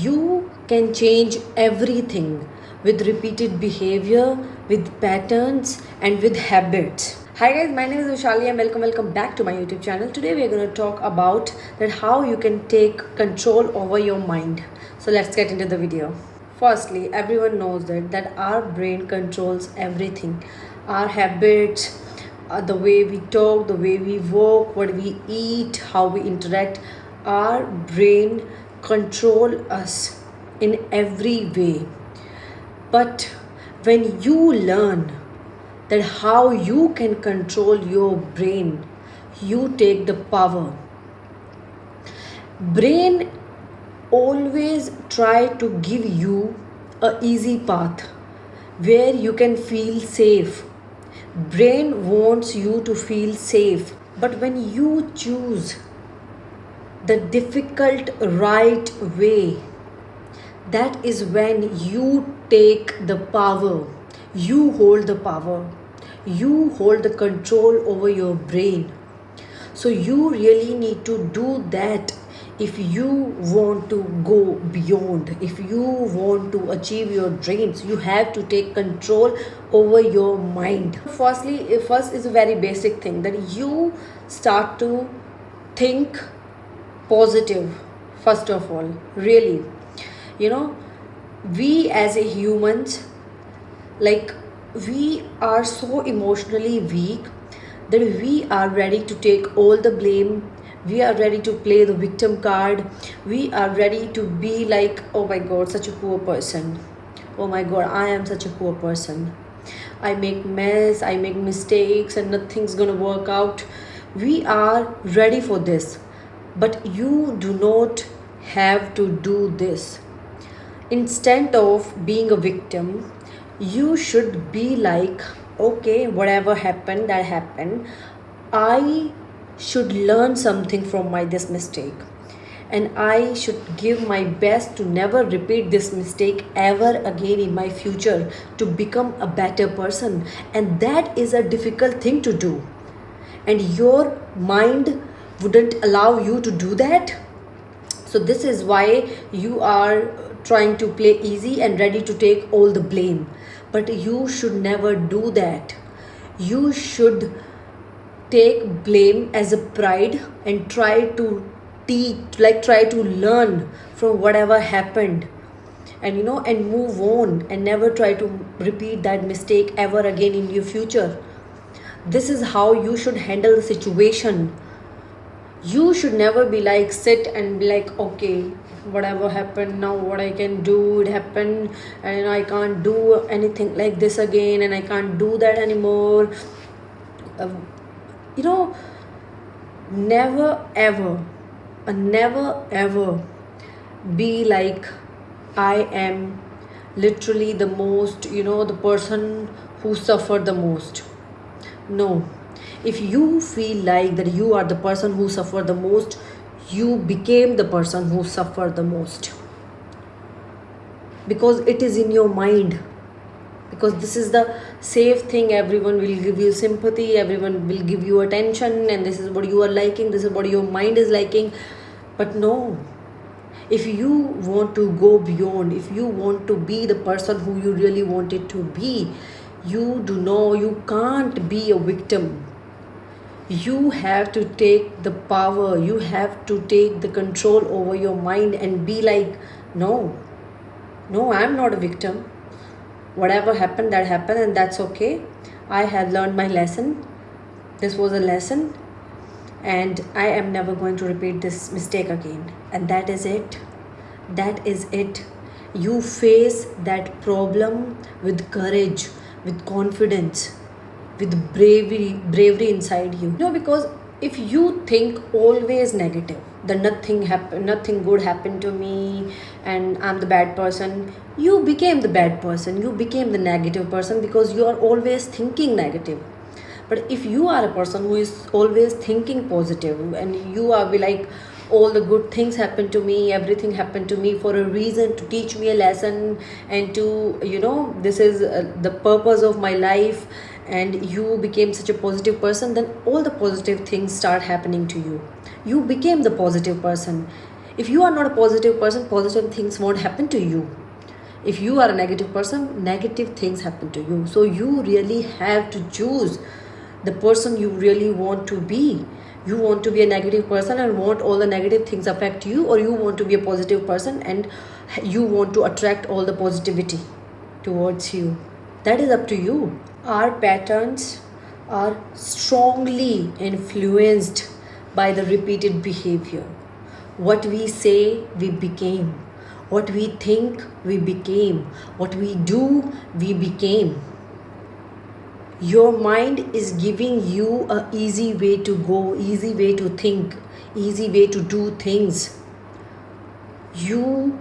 You can change everything with repeated behavior, with patterns, and with habits. Hi guys, my name is Vishali and welcome back to my YouTube channel. Today we are going to talk about that how you can take control over your mind. So let's get into the video. Firstly, everyone knows that our brain controls everything. Our habits, the way we talk, the way we walk, what we eat, how we interact. Our brain control us in every way. But when you learn that how you can control your brain, you take the power. Brain always try to give you a easy path where you can feel safe. Brain wants you to feel safe, but when you choose the difficult right way, that is when you take the power. You hold the power, you hold the control over your brain. So you really need to do that. If you want to go beyond, if you want to achieve your dreams, you have to take control over your mind. First is a very basic thing, that you start to think positive. First of all, really, we as a humans, like, we are so emotionally weak that we are ready to take all the blame. We are ready to play the victim card. We are ready to be like, oh my god, such a poor person. Oh my god, I am such a poor person. I make mess, I make mistakes, and nothing's gonna work out. We are ready for this, but you do not have to do this. Instead of being a victim, you should be like, okay, whatever happened, that happened. I should learn something from this mistake, and I should give my best to never repeat this mistake ever again in my future, to become a better person. And that is a difficult thing to do, and your mind wouldn't allow you to do that. So this is why you are trying to play easy and ready to take all the blame. But you should never do that. You should take blame as a pride and try to try to learn from whatever happened, and move on, and never try to repeat that mistake ever again in your future. This is how you should handle the situation. You should never be like, sit and be like, okay, whatever happened, now what I can do, it happened, and I can't do anything like this again, and I can't do that anymore. Never ever be like, I am literally the most, the person who suffered the most. No. If you feel like that you are the person who suffered the most, you became the person who suffered the most, because it is in your mind. Because this is the safe thing. Everyone will give you sympathy, everyone will give you attention, and this is what you are liking, this is what your mind is liking. But no, if you want to go beyond, if you want to be the person who you really wanted to be, you can't be a victim. You have to take the power, you have to take the control over your mind and be like, no, I'm not a victim. Whatever happened, that happened, and that's okay. I have learned my lesson. This was a lesson, and I am never going to repeat this mistake again. And that is it. That is it. You face that problem with courage, with confidence, with bravery inside you. Because if you think always negative, that nothing good happened to me, and I'm the bad person, you became the bad person, you became the negative person, because you are always thinking negative. But if you are a person who is always thinking positive, and you are be like, all the good things happened to me, everything happened to me for a reason, to teach me a lesson, and to, this is the purpose of my life, and you became such a positive person, then all the positive things start happening to you. You became the positive person. If you are not a positive person, positive things won't happen to you. If you are a negative person, negative things happen to you. So you really have to choose the person you really want to be. You want to be a negative person and want all the negative things affect you, or you want to be a positive person and you want to attract all the positivity towards you. That is up to you. Our patterns are strongly influenced by the repeated behavior. What we say, we became. What we think, we became. What we do, we became. Your mind is giving you a easy way to go, easy way to think, easy way to do things. You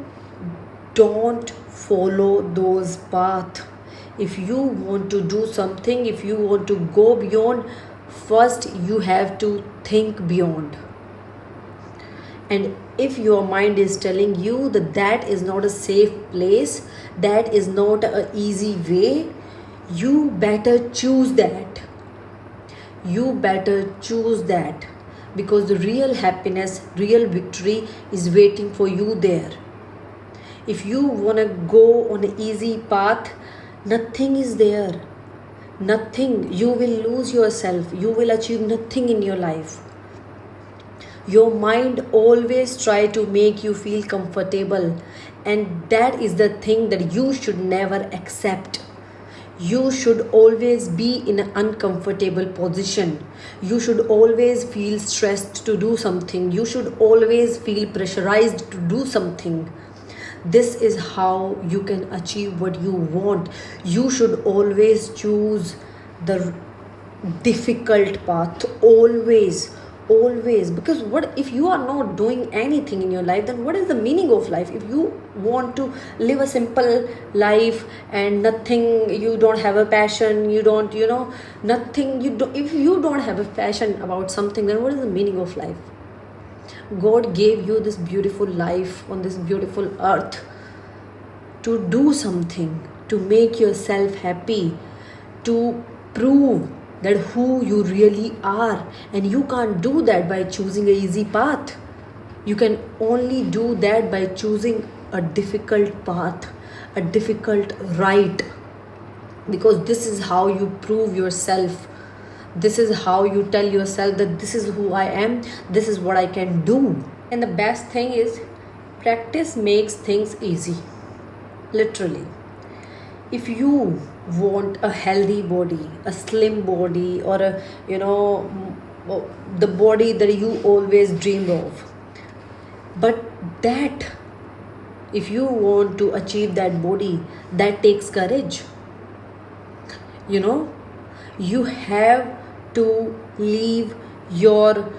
don't follow those paths. If you want to do something, if you want to go beyond, first you have to think beyond. And if your mind is telling you that that is not a safe place, that is not an easy way, you better choose that. You better choose that, because the real happiness, real victory is waiting for you there. If you want to go on an easy path, nothing is there. Nothing. You will lose yourself. You will achieve nothing in your life. Your mind always try to make you feel comfortable, and that is the thing that you should never accept. You should always be in an uncomfortable position. You should always feel stressed to do something. You should always feel pressurized to do something. This is how you can achieve what you want. You should always choose the difficult path. Always. Because what if you are not doing anything in your life, then what is the meaning of life? If you want to live a simple life and nothing, you don't have a passion, you don't, nothing, if you don't have a passion about something, then what is the meaning of life? God gave you this beautiful life on this beautiful earth to do something, to make yourself happy, to prove that who you really are. And you can't do that by choosing an easy path. You can only do that by choosing a difficult path, a difficult ride, because this is how you prove yourself. This is how you tell yourself that this is who I am, this is what I can do. And the best thing is, practice makes things easy. Literally. If you want a healthy body, a slim body, or the body that you always dreamed of, but that, if you want to achieve that body, that takes courage. You have to leave your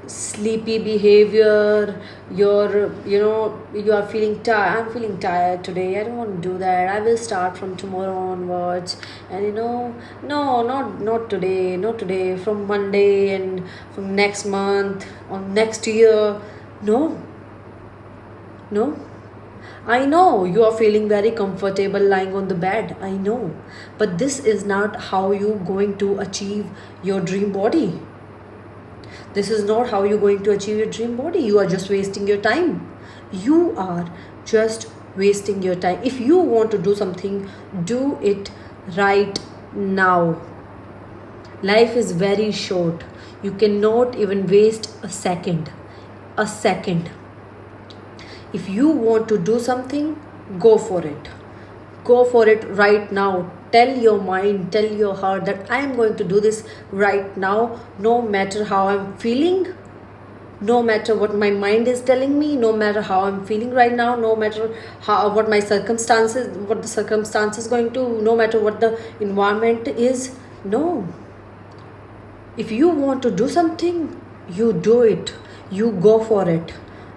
sleepy behavior, you are feeling tired. I'm feeling tired today, I don't want to do that, I will start from tomorrow onwards. And no, not today, from Monday and from next month or next year. No, I know you are feeling very comfortable lying on the bed, I know, but this is not how you're going to achieve your dream body. This is not how you're going to achieve your dream body. You are just wasting your time. You are just wasting your time. If you want to do something, do it right now. Life is very short. You cannot even waste a second. If you want to do something, go for it. Go for it right now. Tell your mind, tell your heart that I am going to do this right now, no matter how I'm feeling, no matter what my mind is telling me, no matter how I'm feeling right now, no matter what the circumstances going to, no matter what the environment is. No. If you want to do something, you do it. You go for it,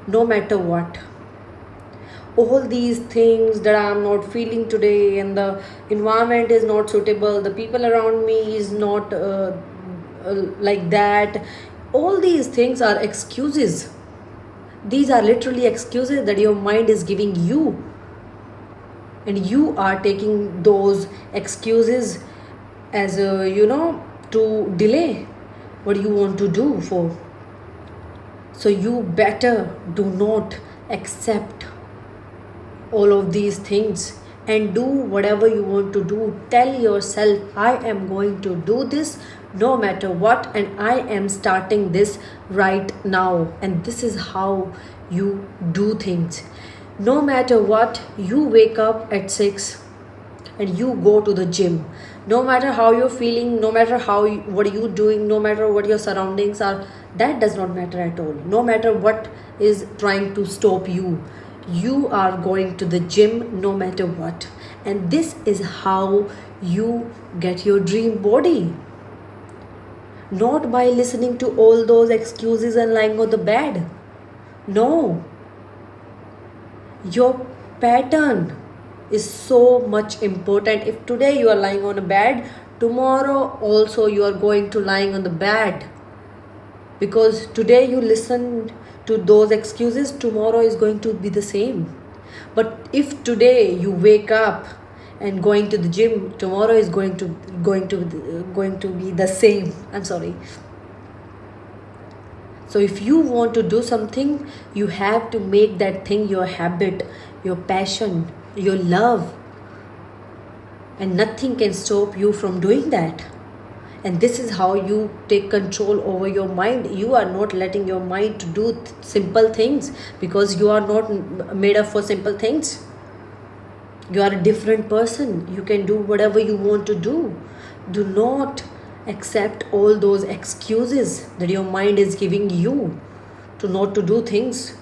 no matter what. All these things that I'm not feeling today, and the environment is not suitable, the people around me is not like that, all these things are excuses. These are literally excuses that your mind is giving you, and you are taking those excuses as to delay what you want to do for. So you better do not accept all of these things and do whatever you want to do. Tell yourself, I am going to do this no matter what, and I am starting this right now. And this is how you do things. No matter what, you wake up at 6 and you go to the gym. No matter how you're feeling, no matter what are you doing, no matter what your surroundings are, that does not matter at all. No matter what is trying to stop you, you are going to the gym no matter what. And this is how you get your dream body. Not by listening to all those excuses and lying on the bed. No. Your pattern is so much important. If today you are lying on a bed, tomorrow also you are going to lying on the bed. Because today you listen to those excuses, tomorrow is going to be the same. But if today you wake up and going to the gym, tomorrow is going to be the same. I'm sorry. So if you want to do something, you have to make that thing your habit, your passion, your love. And nothing can stop you from doing that. And this is how you take control over your mind. You are not letting your mind to do simple things, because you are not made up for simple things. You are a different person. You can do whatever you want to do. Do not accept all those excuses that your mind is giving you to not to do things.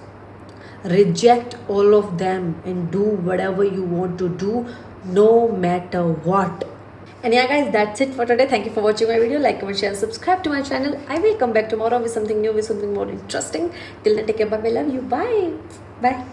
Reject all of them and do whatever you want to do, no matter what. And yeah guys, that's it for today. Thank you for watching my video. Like, comment, share, subscribe to my channel. I will come back tomorrow with something new, with something more interesting. Till then, take care. Bye. I love you. Bye. Bye.